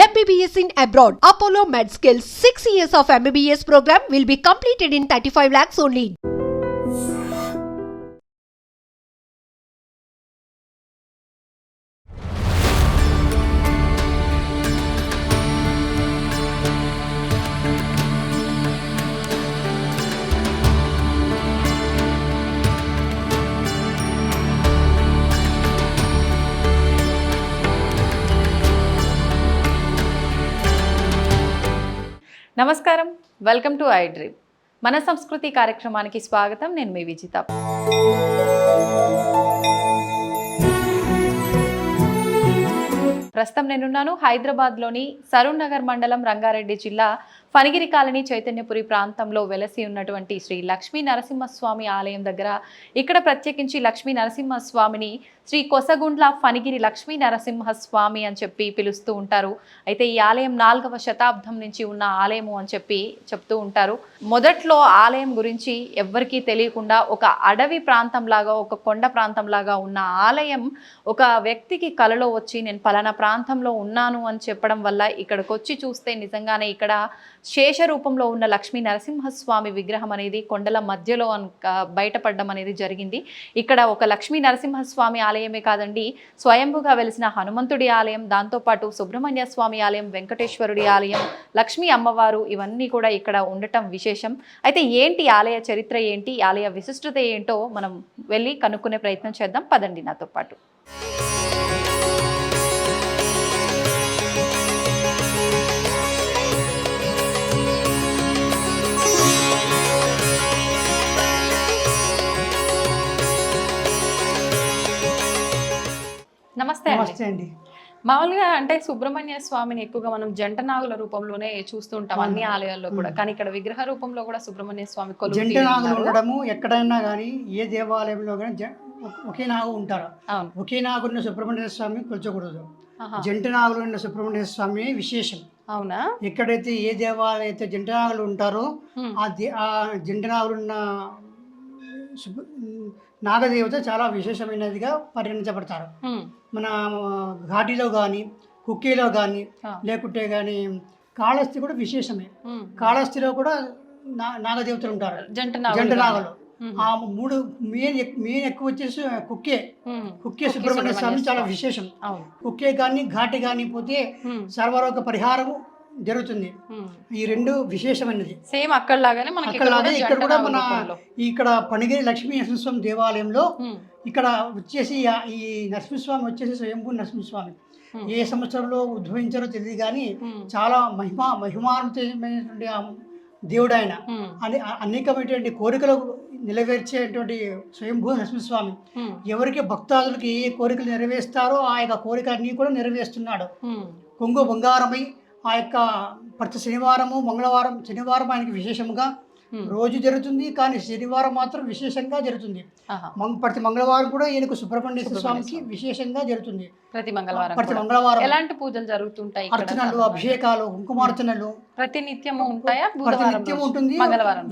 MBBS in abroad. Apollo MedSkill 6 years of MBBS program will be completed in 35 lakhs only. నమస్కారం, welcome to I dream. మన సంస్కృతి కార్యక్రమానికి స్వాగతం. నేను మీ విజిత. ప్రస్తుతం నేనున్నాను హైదరాబాద్లోని సరూర్ నగర్ మండలం, రంగారెడ్డి జిల్లా, ఫణిగిరి కాలనీ, చైతన్యపురి ప్రాంతంలో వెలసి ఉన్నటువంటి శ్రీ లక్ష్మీ నరసింహస్వామి ఆలయం దగ్గర. ఇక్కడ ప్రత్యేకించి లక్ష్మీ నరసింహస్వామిని శ్రీ కొసగుండ్ల ఫణిగిరి లక్ష్మీ నరసింహస్వామి అని చెప్పి పిలుస్తూ ఉంటారు. అయితే ఈ ఆలయం 4వ శతాబ్దం నుంచి ఉన్న ఆలయము అని చెప్పి చెప్తూ ఉంటారు. మొదట్లో ఆలయం గురించి ఎవ్వరికీ తెలియకుండా ఒక అడవి ప్రాంతంలాగా, ఒక కొండ ప్రాంతంలాగా ఉన్న ఆలయం ఒక వ్యక్తికి కలలో వచ్చి నేను పలానా ప్రాంతంలో ఉన్నాను అని చెప్పడం వల్ల ఇక్కడికి వచ్చి చూస్తే నిజంగానే ఇక్కడ శేష రూపంలో ఉన్న లక్ష్మీ నరసింహస్వామి విగ్రహం అనేది కొండల మధ్యలో బయటపడడం అనేది జరిగింది. ఇక్కడ ఒక లక్ష్మీ నరసింహస్వామి ఆలయమే కాదండి, స్వయంభుగా వెలిసిన హనుమంతుడి ఆలయం, దాంతోపాటు సుబ్రహ్మణ్య స్వామి ఆలయం, వెంకటేశ్వరుడి ఆలయం, లక్ష్మీ అమ్మవారు, ఇవన్నీ కూడా ఇక్కడ ఉండటం విశేషం. అయితే ఏంటి ఆలయ చరిత్ర, ఏంటి ఆలయ విశిష్టత ఏంటో మనం వెళ్ళి కనుక్కునే ప్రయత్నం చేద్దాం. పదండి నాతో పాటు. నమస్తే అండి. మామూలుగా అంటే సుబ్రహ్మణ్య స్వామిని ఎక్కువగా మనం జంట నాగుల రూపంలోనే చూస్తూ ఉంటాం అన్ని ఆలయాల్లో కూడా, కానీ ఇక్కడ విగ్రహ రూపంలో కూడా సుబ్రహ్మణ్య స్వామి జంట నాగులు ఉండడము ఎక్కడైనా కానీ ఏ దేవాలయంలో కానీ ఒకే నాగు ఉంటారు. ఒకే నాగున్న సుబ్రహ్మణ్య స్వామి కొలచకూడదు. జంట నాగులు ఉన్న సుబ్రహ్మణ్య స్వామి విశేషం. అవునా? ఎక్కడైతే ఏ దేవాలయం అయితే జంట నాగులు ఉంటారో ఆ జంట నాగులు ఉన్న నాగదేవత చాలా విశేషమైనదిగా పరిగణించబడతారు. మన ఘాటిలో కానీ, కుక్కీలో కానీ, లేకుంటే కానీ కాళహస్తి కూడా విశేషమే. కాళహస్తిలో కూడా నాగదేవతలు ఉంటారు, జంట నాగలు. ఆ 3 మెయిన్ ఎక్కువ వచ్చేసి కుక్కే సుబ్రహ్మణ్య స్వామి చాలా విశేషం. కుక్కే కానీ ఘాటి కానీ పోతే సర్వరోగ పరిహారము జరుగుతుంది. ఈ 2 విశేషమైనది. సేమ్ అక్కడలాగానే ఇక్కడ కూడా మన ఇక్కడ ఫణిగిరి లక్ష్మీ నరసింహస్వామి దేవాలయంలో ఇక్కడ వచ్చేసి ఈ నరసింహస్వామి వచ్చేసి స్వయంభూ నరసింహస్వామి ఏ సంవత్సరంలో ఉద్భవించారో తెలియదు, కానీ చాలా మహిమాన్వితమైనటువంటి దేవుడు ఆయన. అనేకమైనటువంటి కోరికలు నెరవేర్చేటువంటి స్వయంభూ నరసింహస్వామి ఎవరికి భక్తాదులకి ఏ కోరికలు నెరవేరుస్తారో ఆ యొక్క కోరికలన్నీ కూడా నెరవేరుస్తున్నాడు. కొంగు బంగారమై ఆ యొక్క ప్రతి శనివారము, మంగళవారం, శనివారం ఆయనకి విశేషంగా రోజు జరుగుతుంది, కానీ శనివారం మాత్రం విశేషంగా జరుగుతుంది. ప్రతి మంగళవారం కూడా ఈయనకు సుబ్రహ్మణ్య స్వామికి విశేషంగా జరుగుతుంది. ప్రతి మంగళవారం ఎలాంటి పూజలు జరుగుతుంటాయి? అర్చనలు, అభిషేకాలు, కుంకుమార్చనలు ప్రతినిత్యము ఉంటాయా? ప్రతినిత్యం ఉంటుంది.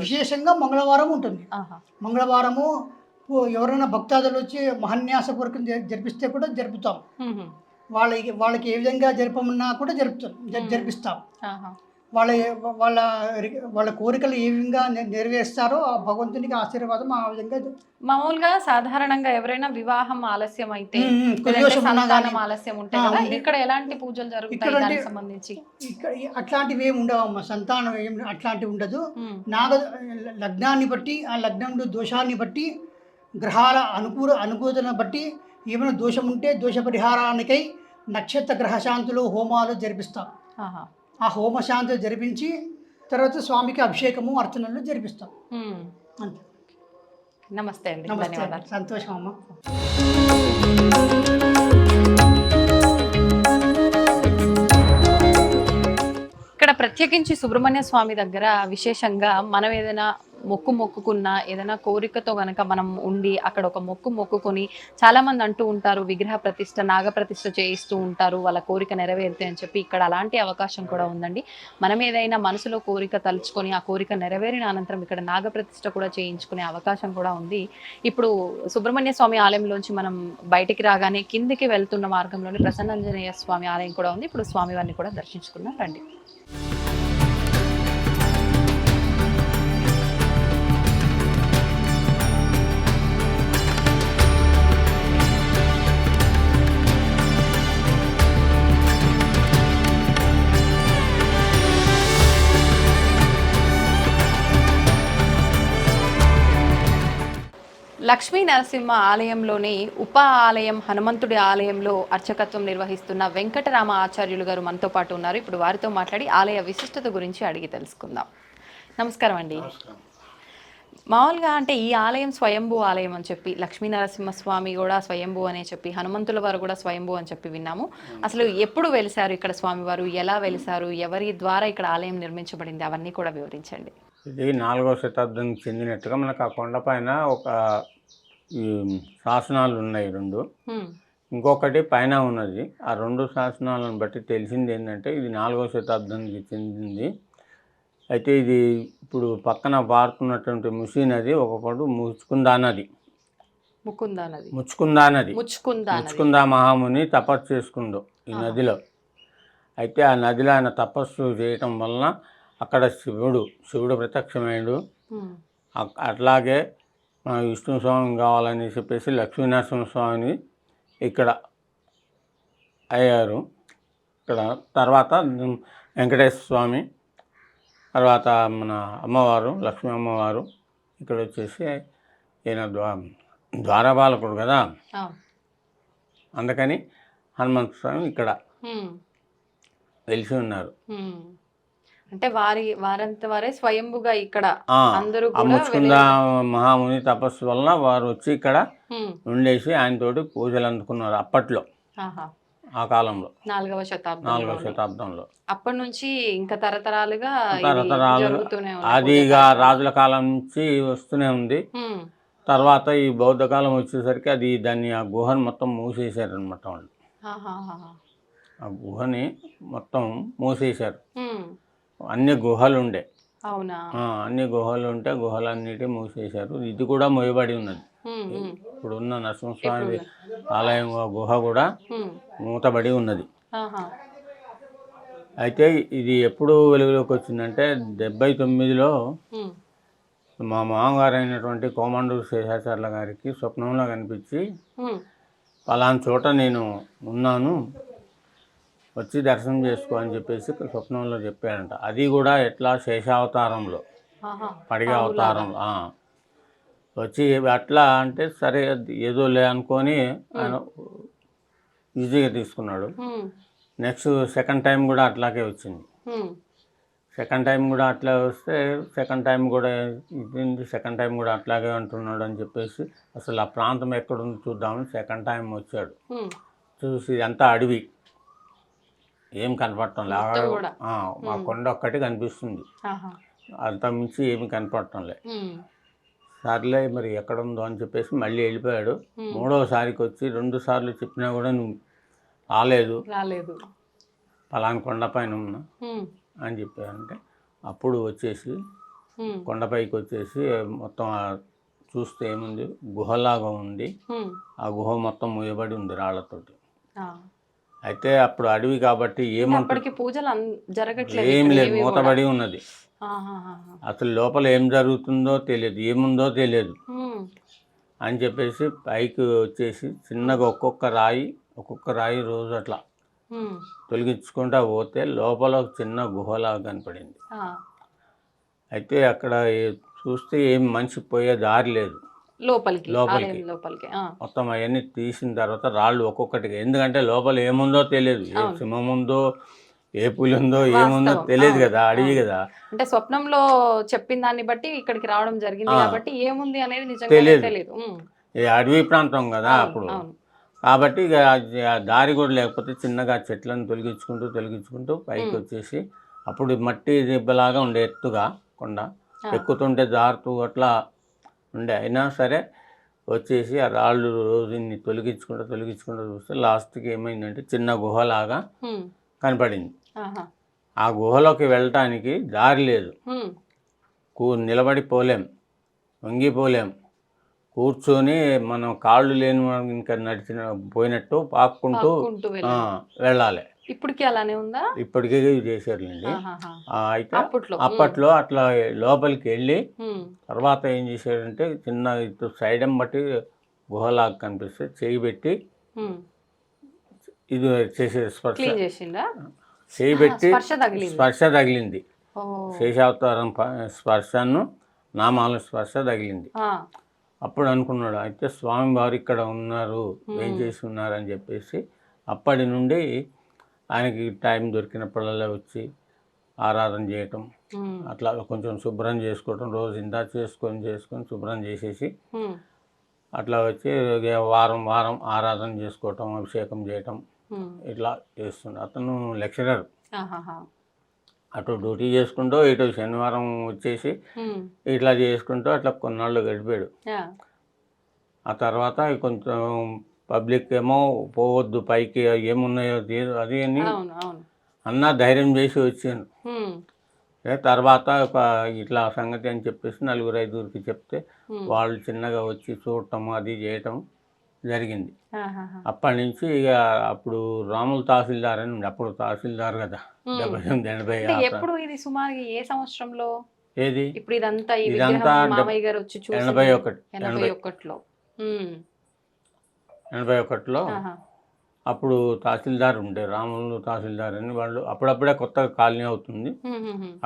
విశేషంగా మంగళవారం ఉంటుంది. మంగళవారము ఎవరైనా భక్తాదులు వచ్చి మహాన్యాసపూర్వకం జరిపిస్తే కూడా జరుపుతాం. వాళ్ళకి ఏ విధంగా జరపమన్నా కూడా జరిపిస్తాం. వాళ్ళ కోరికలు ఏ విధంగా నెరవేరుస్తారో ఆ భగవంతునికి ఆశీర్వాదం ఆ విధంగా. మామూలుగా సాధారణంగా ఎవరైనా వివాహం ఆలస్యం అయితే, ఆలస్యం ఉంటే ఇక్కడ ఎలాంటి పూజలు జరుగుతాయి సంబంధించి? అట్లాంటివి ఏమి ఉండవమ్మా, సంతానం ఏమి అట్లాంటివి ఉండదు. లగ్నాన్ని బట్టి, ఆ లగ్నంలో దోషాన్ని బట్టి, గ్రహాల అనుకూలతను బట్టి ఏమైనా దోషం ఉంటే దోష పరిహారానికై నక్షత్ర గ్రహశాంతులు, హోమాలు జరిపిస్తాం. ఆ హోమశాంతులు జరిపించి తర్వాత స్వామికి అభిషేకము, అర్చనలు జరిపిస్తాం. అంతే. నమస్తే అండి. ధన్యవాదాలు. సంతోషం అమ్మ. ఇక్కడ ప్రత్యేకించి సుబ్రహ్మణ్య స్వామి దగ్గర విశేషంగా మనం ఏదైనా మొక్కుకున్నా ఏదైనా కోరికతో గనక మనం ఉండి అక్కడ ఒక మొక్కుకొని చాలా మంది అంటూ ఉంటారు విగ్రహ ప్రతిష్ఠ నాగ ప్రతిష్ఠ చేయిస్తూ ఉంటారు వాళ్ళ కోరిక నెరవేరుతాయి అని చెప్పి. ఇక్కడ అలాంటి అవకాశం కూడా ఉందండి. మనం ఏదైనా మనసులో కోరిక తలుచుకొని ఆ కోరిక నెరవేరిన అనంతరం ఇక్కడ నాగ ప్రతిష్ఠ కూడా చేయించుకునే అవకాశం కూడా ఉంది. ఇప్పుడు సుబ్రహ్మణ్య స్వామి ఆలయంలోంచి మనం బయటికి రాగానే కిందికి వెళ్తున్న మార్గంలోని ప్రసన్నాంజనేయ స్వామి ఆలయం కూడా ఉంది. ఇప్పుడు స్వామివారిని కూడా దర్శించుకుందాం రండి. లక్ష్మీ నరసింహ ఆలయంలోని ఉప ఆలయం హనుమంతుడి ఆలయంలో అర్చకత్వం నిర్వహిస్తున్న వెంకటరామ ఆచార్యులు గారు మనతో పాటు ఉన్నారు. ఇప్పుడు వారితో మాట్లాడి ఆలయ విశిష్టత గురించి అడిగి తెలుసుకుందాం. నమస్కారం అండి. మామూలుగా అంటే ఈ ఆలయం స్వయంభూ ఆలయం అని చెప్పి, లక్ష్మీ నరసింహస్వామి కూడా స్వయంభూ అనే చెప్పి, హనుమంతుల వారు కూడా స్వయంభూ అని చెప్పి విన్నాము. అసలు ఎప్పుడు వెలిసారు ఇక్కడ స్వామివారు, ఎలా వెలిసారు, ఎవరి ద్వారా ఇక్కడ ఆలయం నిర్మించబడింది, అవన్నీ కూడా వివరించండి. ఇది 4వ శతాబ్దానికి చెందినట్టుగా మనకు ఆ కొండపైన ఒక ఈ శాసనాలు ఉన్నాయి 2. ఇంకొకటి పైన ఉన్నది. ఆ 2 శాసనాలను బట్టి తెలిసింది ఏంటంటే ఇది 4వ శతాబ్దానికి చెందింది. అయితే ఇది ఇప్పుడు పక్కన పారుతున్నటువంటి ముసి నది ఒకప్పుడు ముచ్చుకుందా నది తపస్సు చేసుకుందో ఈ నదిలో. అయితే ఆ నదిలో ఆయన తపస్సు చేయటం వలన అక్కడ శివుడు ప్రత్యక్షమైండు. అట్లాగే విష్ణు స్వామి కావాలని చెప్పేసి లక్ష్మీనరసింహస్వామిని ఇక్కడ అయ్యారు. ఇక్కడ తర్వాత వెంకటేశ్వర స్వామి, తర్వాత మన అమ్మవారు లక్ష్మీ అమ్మవారు ఇక్కడ వచ్చేసి ఈయన ద్వారపాలకుడు కదా, అందుకని హనుమంత స్వామి ఇక్కడ వెలిసి ఉన్నారు. అంటే వారంత వారే స్వయంభుగా ఇక్కడ అందరూ ముచ్చుకుంద మహాముని తపస్సు వలన వారు వచ్చి ఇక్కడ ఉండేసి ఆయనతోటి పూజలు అందుకున్నారు అప్పట్లో, ఆ కాలంలో 4వ శతాబ్దంలో. అప్పటి నుంచి ఇంకా తరతరాలుగా అదిగా రాజుల కాలం నుంచి వస్తూనే ఉంది. తర్వాత ఈ బౌద్ధ కాలం వచ్చేసరికి దాన్ని ఆ గుహను మొత్తం మూసేశారు అనమాట వాళ్ళు. ఆ గుహని మొత్తం మూసేశారు. అన్ని గుహలు ఉండే, అన్ని గుహలు ఉంటే గుహలన్నిటి మూసేశారు. ఇది కూడా మూయబడి ఉన్నది. ఇప్పుడున్న నరసింహస్వామి ఆలయం గుహ కూడా మూతబడి ఉన్నది. అయితే ఇది ఎప్పుడు వెలుగులోకి వచ్చిందంటే 79లో మా మామగారు అయినటువంటి కోమండూరు శేషాచార్యుల గారికి స్వప్నంలో కనిపించి పలానా చోట నేను ఉన్నాను, వచ్చి దర్శనం చేసుకో అని చెప్పేసి స్వప్నంలో చెప్పాడంట. అది కూడా ఎట్లా శేషావతారంలో, పడిగ అవతారంలో వచ్చి అట్లా అంటే సరే ఏదో లే అనుకొని ఆయన ఈజీగా తీసుకున్నాడు. నెక్స్ట్ సెకండ్ టైం కూడా అట్లాగే వచ్చింది. సెకండ్ టైం కూడా అట్లా వస్తే సెకండ్ టైం కూడా అట్లాగే అంటున్నాడు అని చెప్పేసి అసలు ఆ ప్రాంతం ఎక్కడుంది చూద్దామని సెకండ్ టైం వచ్చాడు. చూసి అంతా అడవి, ఏం కనపడటం లేదు. మా కొండ ఒక్కటి కనిపిస్తుంది, అంత మించి ఏమి కనపడటం లే. సర్లే మరి ఎక్కడుందో అని చెప్పేసి మళ్ళీ వెళ్ళిపోయాడు. 3వసారికి వచ్చి 2 సార్లు చెప్పినా కూడా నువ్వు రాలేదు, పలానా కొండపైన ఉన్నా అని చెప్పారంటే అప్పుడు వచ్చేసి కొండపైకి వచ్చేసి మొత్తం చూస్తే ఏముంది, గుహలాగా ఉంది. ఆ గుహ మొత్తం మూయబడి ఉంది రాళ్లతోటి. అయితే అప్పుడు అడవి కాబట్టి ఏం లేదు, మూతబడి ఉన్నది. అసలు లోపల ఏం జరుగుతుందో తెలియదు, ఏముందో తెలియదు అని చెప్పేసి పైకి వచ్చేసి చిన్నగా ఒక్కొక్క రాయి రోజు అట్లా తొలగించుకుంటా పోతే లోపల ఒక చిన్న గుహలాగా కనపడింది. అయితే అక్కడ చూస్తే ఏం మనిషి పోయే దారి లేదు లోపలికి. మొత్తం అవన్నీ తీసిన తర్వాత రాళ్ళు ఒక్కొక్కటిగా, ఎందుకంటే లోపల ఏముందో తెలియదు, ఏ సింహం ఉందో ఏ పులి ఉందో ఏముందో తెలియదు కదా, అడవి కదా. అంటే స్వప్నంలో చెప్పిన దాన్ని బట్టి ఇక్కడికి రావడం జరిగింది కాబట్టి ఏముంది అనేది నిజంగా తెలియదు. అడవి ప్రాంతం కదా అప్పుడు, కాబట్టి ఇక దారి కూడా లేకపోతే చిన్నగా చెట్లను తొలగించుకుంటూ పైకి వచ్చేసి అప్పుడు మట్టి దెబ్బలాగా ఉండే ఎత్తుగా కొండ ఎక్కుతుంటే జారుతూ అట్లా ఉండే. అయినా సరే వచ్చేసి ఆ రాళ్ళు రోజుని తొలగించుకుంటూ చూస్తే లాస్ట్కి ఏమైందంటే చిన్న గుహలాగా కనపడింది. ఆ గుహలోకి వెళ్ళటానికి దారి లేదు. నిలబడి పోలేం, వంగిపోలేం, కూర్చొని మనం కాళ్ళు లేని ఇంకా పోయినట్టు పాక్కుంటూ వెళ్ళాలి. ఇప్పటికీ అలానే ఉందా? ఇప్పటికీ చేశారులేండి. అయితే అప్పట్లో అట్లా లోపలికి వెళ్ళి తర్వాత ఏం చేశారంటే చిన్న ఇటు సైడ్ బట్టి గుహలాగా కనిపిస్తే చేయి పెట్టి ఇది చేసే చేయి పెట్టి స్పర్శ తగిలింది. శేషావతారం స్పర్శను నామాల స్పర్శ తగిలింది. అప్పుడు అనుకున్నాడు అయితే స్వామివారు ఇక్కడ ఉన్నారు, ఏం చేసి ఉన్నారు అని చెప్పేసి అప్పటి నుండి ఆయనకి టైం దొరికినప్పుడల్లా వచ్చి ఆరాధన చేయటం, అట్లా కొంచెం శుభ్రం చేసుకోవటం, రోజు ఇందా చేసుకొని శుభ్రం చేసేసి అట్లా వచ్చి వారం ఆరాధన చేసుకోవటం, అభిషేకం చేయటం ఇట్లా చేస్తుండే. అతను లెక్చరర్. అటు డ్యూటీ చేసుకుంటూ ఇటు శనివారం వచ్చేసి ఇట్లా చేసుకుంటూ అట్లా కొన్నాళ్ళు గడిపాడు. ఆ తర్వాత కొంచెం పబ్లిక్ ఏమో పోవద్దు పైకి, ఏమున్నాయో అది అని అన్న ధైర్యం చేసి వచ్చాను. తర్వాత ఇట్లా సంగతి అని చెప్పేసి 4-5 చెప్తే వాళ్ళు చిన్నగా వచ్చి చూడటం అది చేయటం జరిగింది. అప్పటి నుంచి ఇక అప్పుడు రాములు తహసీల్దార్ అని ఉండే, అప్పుడు తహసీల్దార్ కదా 78-80. ఎప్పుడు ఇది సుమారుగా ఏ సంవత్సరంలో? ఏది ఇప్పుడు ఇదంతా 81లో అప్పుడు తహసీల్దార్ ఉండే, రాములు తహసీల్దార్ అని. వాళ్ళు అప్పుడప్పుడే కొత్తగా కాలనీ అవుతుంది,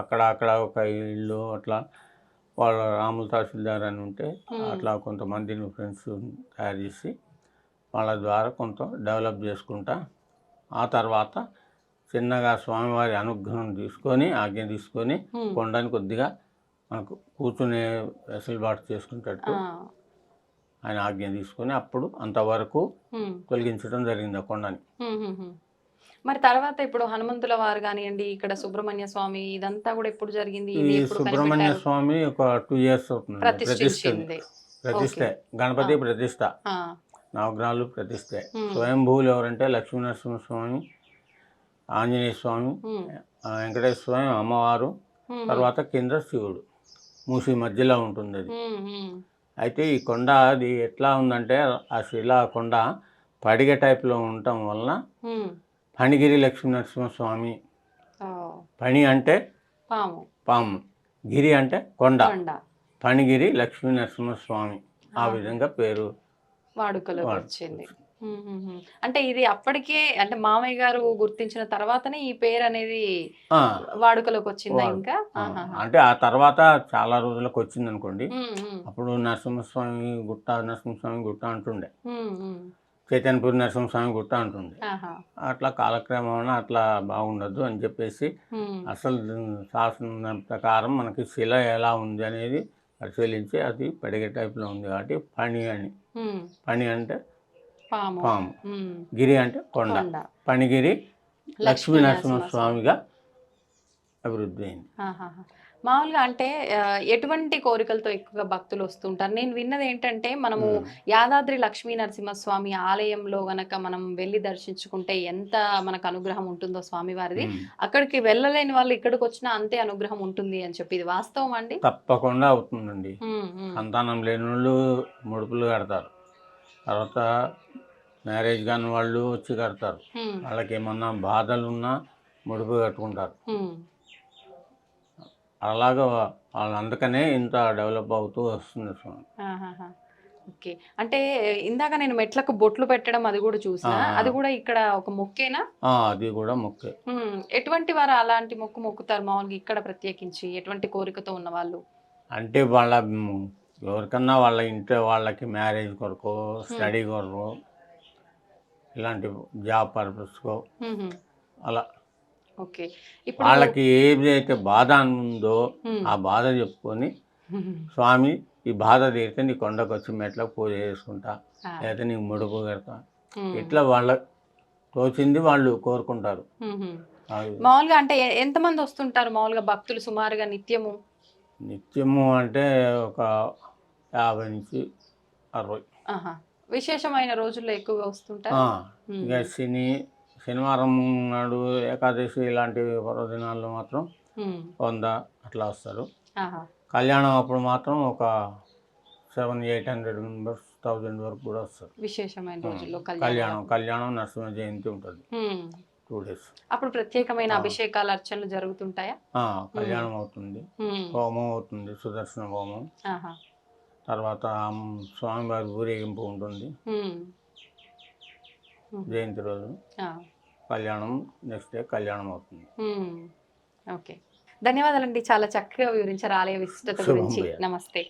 అక్కడ ఒక ఇల్లు అట్లా వాళ్ళ రాములు తహసీల్దార్ అని ఉంటే అట్లా కొంతమందిని ఫ్రెండ్స్ తయారు చేసి వాళ్ళ ద్వారా కొంత డెవలప్ చేసుకుంటా ఆ తర్వాత చిన్నగా స్వామివారి అనుగ్రహం తీసుకొని ఆజ్ఞ తీసుకొని కొండని కొద్దిగా మనకు కూర్చునే వెసులుబాటు చేసుకుంటట్టు ఆయన ఆజ్ఞ తీసుకొని అప్పుడు అంతవరకు తొలగించడం జరిగింది ఆ కొండని. మరి తర్వాత ఇప్పుడు హనుమంతుల వారు కానివ్వండి, ఇక్కడ సుబ్రహ్మణ్య స్వామి, ఇదంతా కూడా ఎప్పుడు జరిగింది? ఈ సుబ్రహ్మణ్య స్వామి ఒక 2 years అవుతుంది ప్రతిష్ట, గణపతి ప్రతిష్ట, నవగ్రహాలు ప్రతిష్ట. స్వయంభూలు ఎవరంటే లక్ష్మీనరసింహస్వామి, ఆంజనేయ స్వామి, వెంకటేశ్వర స్వామి, అమ్మవారు, తర్వాత కింద శివుడు, మూసి మధ్యలో ఉంటుంది అది. అయితే ఈ కొండ అది ఎట్లా ఉందంటే ఆ శిలా కొండ పడిగ టైప్లో ఉండటం వలన ఫణిగిరి లక్ష్మీనరసింహస్వామి. ఫణి అంటే పాము, గిరి అంటే కొండ, ఫణిగిరి లక్ష్మీనరసింహస్వామి ఆ విధంగా పేరు వాడుకలో వచ్చింది. అంటే ఇది అప్పటికే అంటే మామయ్య గారు గుర్తించిన తర్వాతనే ఈ పేరు అనేది వాడుకలోకి వచ్చిందా? ఇంకా అంటే ఆ తర్వాత చాలా రోజులకు వచ్చింది అనుకోండి. అప్పుడు నరసింహస్వామి గుట్ట అంటుండే, చైతన్యపూరి నరసింహస్వామి గుట్ట అంటుండే. అట్లా కాలక్రమేణా అట్లా బాగుండదు అని చెప్పేసి అసలు శాసనం ప్రకారం మనకి శిల ఎలా ఉంది అనేది పరిశీలించి అది పడిగే టైప్లో ఉంది కాబట్టి ఫణి అంటే పాము, గిరి అంటే కొండ, ఫణిగిరి లక్ష్మీనరసింహస్వామిగా అభివృద్ధి అయింది. మామూలుగా అంటే ఎటువంటి కోరికలతో ఎక్కువగా భక్తులు వస్తుంటారు? నేను విన్నది ఏంటంటే మనము యాదాద్రి లక్ష్మీ నరసింహస్వామి ఆలయంలో గనక మనం వెళ్ళి దర్శించుకుంటే ఎంత మనకు అనుగ్రహం ఉంటుందో స్వామివారిది, అక్కడికి వెళ్ళలేని వాళ్ళు ఇక్కడికి వచ్చినా అంతే అనుగ్రహం ఉంటుంది అని చెప్పి, ఇది వాస్తవం అండి? తప్పకుండా అవుతుందండి. సంతానం లేని వాళ్ళు ముడుపులు కడతారు, తర్వాత మ్యారేజ్ కాని వాళ్ళు వచ్చి కడతారు, వాళ్ళకి ఏమన్నా బాధలు ఉన్నా ముడుపు కట్టుకుంటారు. అలాగా వాళ్ళు అందుకనే ఇంత డెవలప్ అవుతూ వస్తుంది స్వామి. ఓకే, అంటే ఇందాక నేను మెట్లకు బొట్లు పెట్టడం అది కూడా చూసా, అది కూడా ఇక్కడ ఒక మొక్కేనా? అది కూడా మొక్కే. ఎటువంటి వారు అలాంటి మొక్కు మొక్కుతారు మామూలుగా ఇక్కడ ప్రత్యేకించి, ఎటువంటి కోరికతో ఉన్న వాళ్ళు? అంటే వాళ్ళ ఎవరికన్నా వాళ్ళ ఇంట్లో వాళ్ళకి మ్యారేజ్ కొరకు, స్టడీ కొరకు, ఇలాంటి జాబ్ పర్పస్కో అలా వాళ్ళకి ఏదైతే బాధ ఉందో ఆ బాధ చెప్పుకొని స్వామి ఈ బాధ తీరితే నీ కొండకు వచ్చి మెట్లకు పూజ చేసుకుంటా, లేకపోతే నీకు ముడుపు కడతా, ఇట్లా వాళ్ళ తోచింది వాళ్ళు కోరుకుంటారు. మామూలుగా అంటే ఎంతమంది వస్తుంటారు మామూలుగా భక్తులు సుమారుగా నిత్యము? నిత్యము అంటే ఒక 50 నుంచి 60. ఆహా. విశేషమైన రోజుల్లో ఎక్కువగా వస్తుంటారు. ఇక శనివారం నాడు ఏకాదశి ఇలాంటి పర్వదినాల్లో మాత్రం 100 అట్లా వస్తారు. కళ్యాణం అప్పుడు మాత్రం ఒక 700-800 మెంబర్స్ 1000 వరకు కూడా వస్తారు. విశేషమైన రోజుల్లో కళ్యాణం నరసింహ జయంతి ఉంటుంది 2 days. అప్పుడు ప్రత్యేకమైన అభిషేకాలు అర్చనలు జరుగుతుంటాయా? కళ్యాణం అవుతుంది, హోమం అవుతుంది, సుదర్శన హోమం. తర్వాత స్వామివారి ఊరేగింపు ఉంటుంది జయంతి రోజు. కళ్యాణం నెక్స్ట్ డే కళ్యాణం అవుతుంది. ఓకే, ధన్యవాదాలండి, చాలా చక్కగా వివరించారు ఆలయ విశిష్టత గురించి. నమస్తే.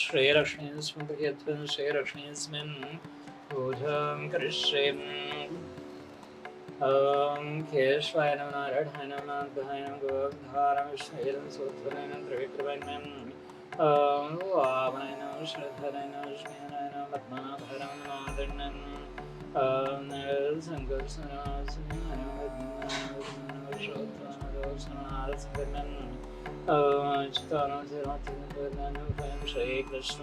श्रेयरक्ष्मीस्मृत्यत्वं श्रेयरक्ष्मीस्मिन् पूजां करिष्येम्। ॐ केशवाय नमः नारायणाय नमः नारायणाय नमः गोधारं श्रेयं सूत्रं त्रिविक्रमण्यं। ॐ वामनाय नमः श्रीधराय नमः लक्ष्मीनाय नमः पद्मनाभराय नमः मादण्डं। ॐ संकर्षणाय नमः श्रोत्रानदोषणारसकर्णं। श्री कृष्ण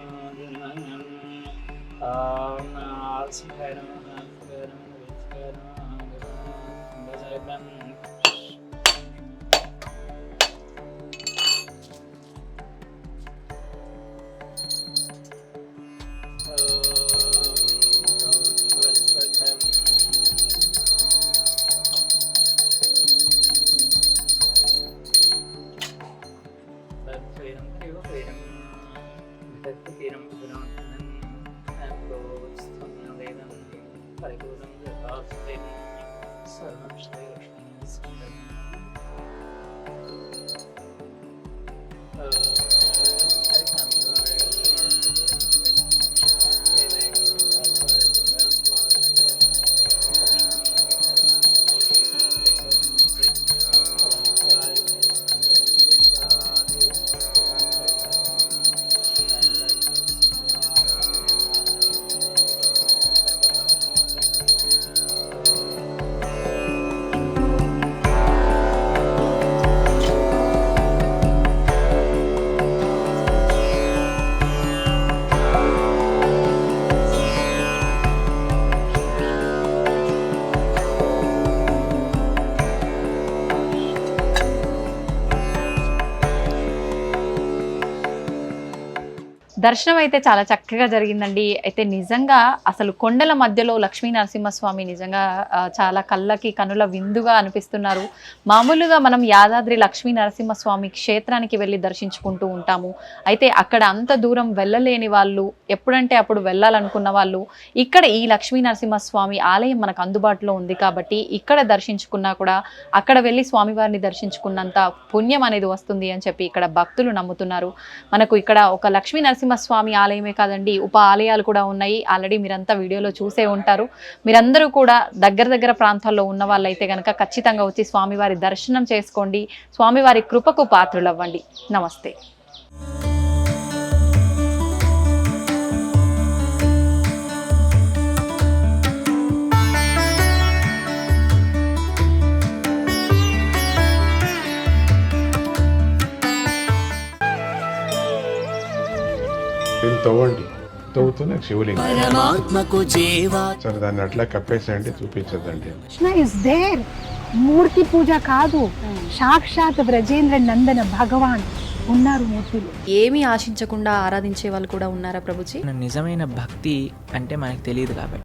దర్శనం అయితే చాలా చక్కగా జరిగిందండి. అయితే నిజంగా అసలు కొండల మధ్యలో లక్ష్మీ నరసింహస్వామి నిజంగా చాలా కళ్ళకి కనుల విందుగా అనిపిస్తున్నారు. మామూలుగా మనం యాదాద్రి లక్ష్మీ నరసింహస్వామి క్షేత్రానికి వెళ్ళి దర్శించుకుంటూ ఉంటాము. అయితే అక్కడ అంత దూరం వెళ్ళలేని వాళ్ళు, ఎప్పుడంటే అప్పుడు వెళ్ళాలనుకున్న వాళ్ళు ఇక్కడ ఈ లక్ష్మీ నరసింహస్వామి ఆలయం మనకు అందుబాటులో ఉంది కాబట్టి ఇక్కడ దర్శించుకున్నా కూడా అక్కడ వెళ్ళి స్వామివారిని దర్శించుకున్నంత పుణ్యం అనేది వస్తుంది అని చెప్పి ఇక్కడ భక్తులు నమ్ముతున్నారు. మనకు ఇక్కడ ఒక లక్ష్మీ నరసింహస్వామి ఆలయమే కాదండి, ఉప ఆలయాలు కూడా ఉన్నాయి. ఆల్రెడీ మీరంతా వీడియోలో చూసే ఉంటారు. మీరందరూ కూడా దగ్గర ప్రాంతాల్లో ఉన్న వాళ్ళైతే కనుక ఖచ్చితంగా వచ్చి స్వామివారి దర్శనం చేసుకోండి, స్వామివారి కృపకు పాత్రులవ్వండి. నమస్తే. తవ్వండి, తవ్వుతూనే శివలింగం. సరే దాన్ని అట్లా కప్పేసేయండి, చూపించదండి. Krishna is there. మూర్తి పూజ కాదు, సాక్షాత్ బ్రజేంద్ర నందన భగవాన్ ఉన్నారు మూర్తిలో. ఏమీ ఆశించకుండా ఆరాధించే వాళ్ళు కూడా ఉన్నారా ప్రభుజీ? నిజమైన భక్తి అంటే మనకు తెలియదు కాబట్టి